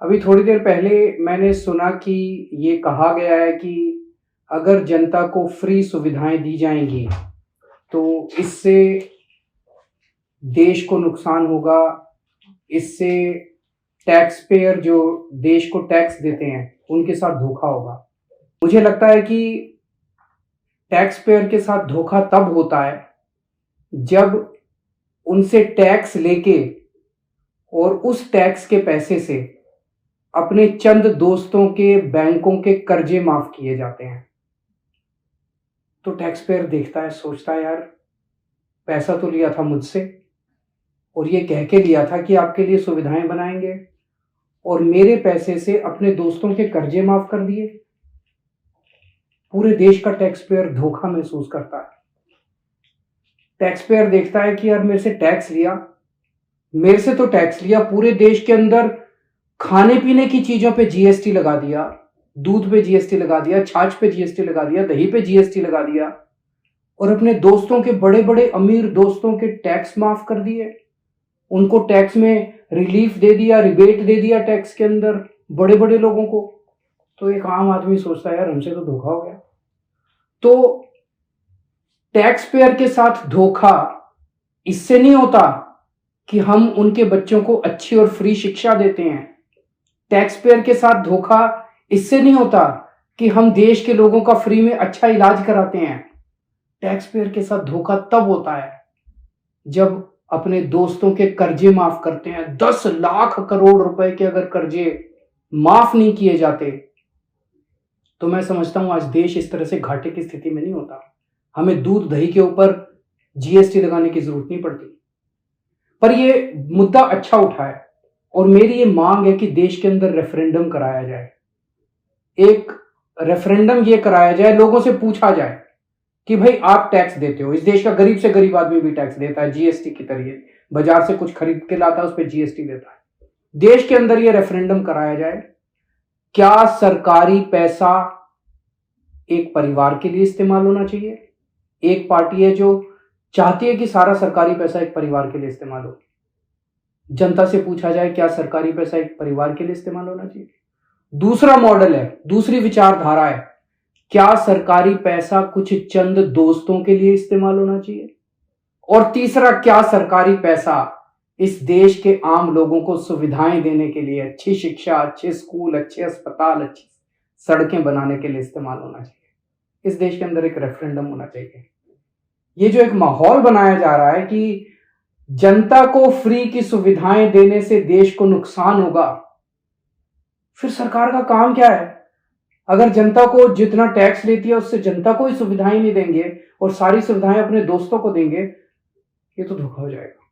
अभी थोड़ी देर पहले मैंने सुना कि ये कहा गया है कि अगर जनता को फ्री सुविधाएं दी जाएंगी तो इससे देश को नुकसान होगा। इससे टैक्स पेयर जो देश को टैक्स देते हैं उनके साथ धोखा होगा। मुझे लगता है कि टैक्स पेयर के साथ धोखा तब होता है जब उनसे टैक्स लेके और उस टैक्स के पैसे से अपने चंद दोस्तों के बैंकों के कर्जे माफ किए जाते हैं। तो टैक्स पेयर देखता है, सोचता है यार पैसा तो लिया था मुझसे और ये कह के लिया था कि आपके लिए सुविधाएं बनाएंगे और मेरे पैसे से अपने दोस्तों के कर्जे माफ कर दिए। पूरे देश का टैक्स पेयर धोखा महसूस करता है। टैक्स पेयर देखता है कि यार मेरे से टैक्स लिया, मेरे से तो टैक्स लिया, पूरे देश के अंदर खाने पीने की चीजों पे जीएसटी लगा दिया, दूध पे जीएसटी लगा दिया, छाछ पे जीएसटी लगा दिया, दही पे जीएसटी लगा दिया और अपने दोस्तों के बड़े बड़े अमीर दोस्तों के टैक्स माफ कर दिए। उनको टैक्स में रिलीफ दे दिया, रिबेट दे दिया टैक्स के अंदर बड़े बड़े लोगों को। तो एक आम आदमी सोचता है यार हमसे तो धोखा हो गया। तो टैक्स पेयर के साथ धोखा इससे नहीं होता कि हम उनके बच्चों को अच्छी और फ्री शिक्षा देते हैं। टैक्स पेयर के साथ धोखा इससे नहीं होता कि हम देश के लोगों का फ्री में अच्छा इलाज कराते हैं। टैक्स पेयर के साथ धोखा तब होता है जब अपने दोस्तों के कर्जे माफ करते हैं। 10 लाख करोड़ रुपए के अगर कर्जे माफ नहीं किए जाते तो मैं समझता हूं आज देश इस तरह से घाटे की स्थिति में नहीं होता। हमें दूध दही के ऊपर जीएसटी लगाने की जरूरत नहीं पड़ती। पर ये मुद्दा अच्छा उठा है और मेरी ये मांग है कि देश के अंदर रेफरेंडम कराया जाए। एक रेफरेंडम ये कराया जाए, लोगों से पूछा जाए कि भाई आप टैक्स देते हो, इस देश का गरीब से गरीब आदमी भी टैक्स देता है जीएसटी की तरीके, बाजार से कुछ खरीद के लाता है उस पर जीएसटी देता है। देश के अंदर ये रेफरेंडम कराया जाए, क्या सरकारी पैसा एक परिवार के लिए इस्तेमाल होना चाहिए? एक पार्टी है जो चाहती है कि सारा सरकारी पैसा एक परिवार के लिए इस्तेमाल हो। जनता से पूछा जाए क्या सरकारी पैसा एक परिवार के लिए इस्तेमाल होना चाहिए? दूसरा मॉडल है, दूसरी विचारधारा है, क्या सरकारी पैसा कुछ चंद दोस्तों के लिए इस्तेमाल होना चाहिए? और तीसरा, क्या सरकारी पैसा इस देश के आम लोगों को सुविधाएं देने के लिए, अच्छी शिक्षा, अच्छे स्कूल, अच्छे अस्पताल, अच्छी सड़कें बनाने के लिए इस्तेमाल होना चाहिए? इस देश के अंदर एक रेफरेंडम होना चाहिए। ये जो एक माहौल बनाया जा रहा है कि जनता को फ्री की सुविधाएं देने से देश को नुकसान होगा, फिर सरकार का काम क्या है? अगर जनता को जितना टैक्स लेती है उससे जनता को ही सुविधाएं नहीं देंगे और सारी सुविधाएं अपने दोस्तों को देंगे, ये तो धोखा हो जाएगा।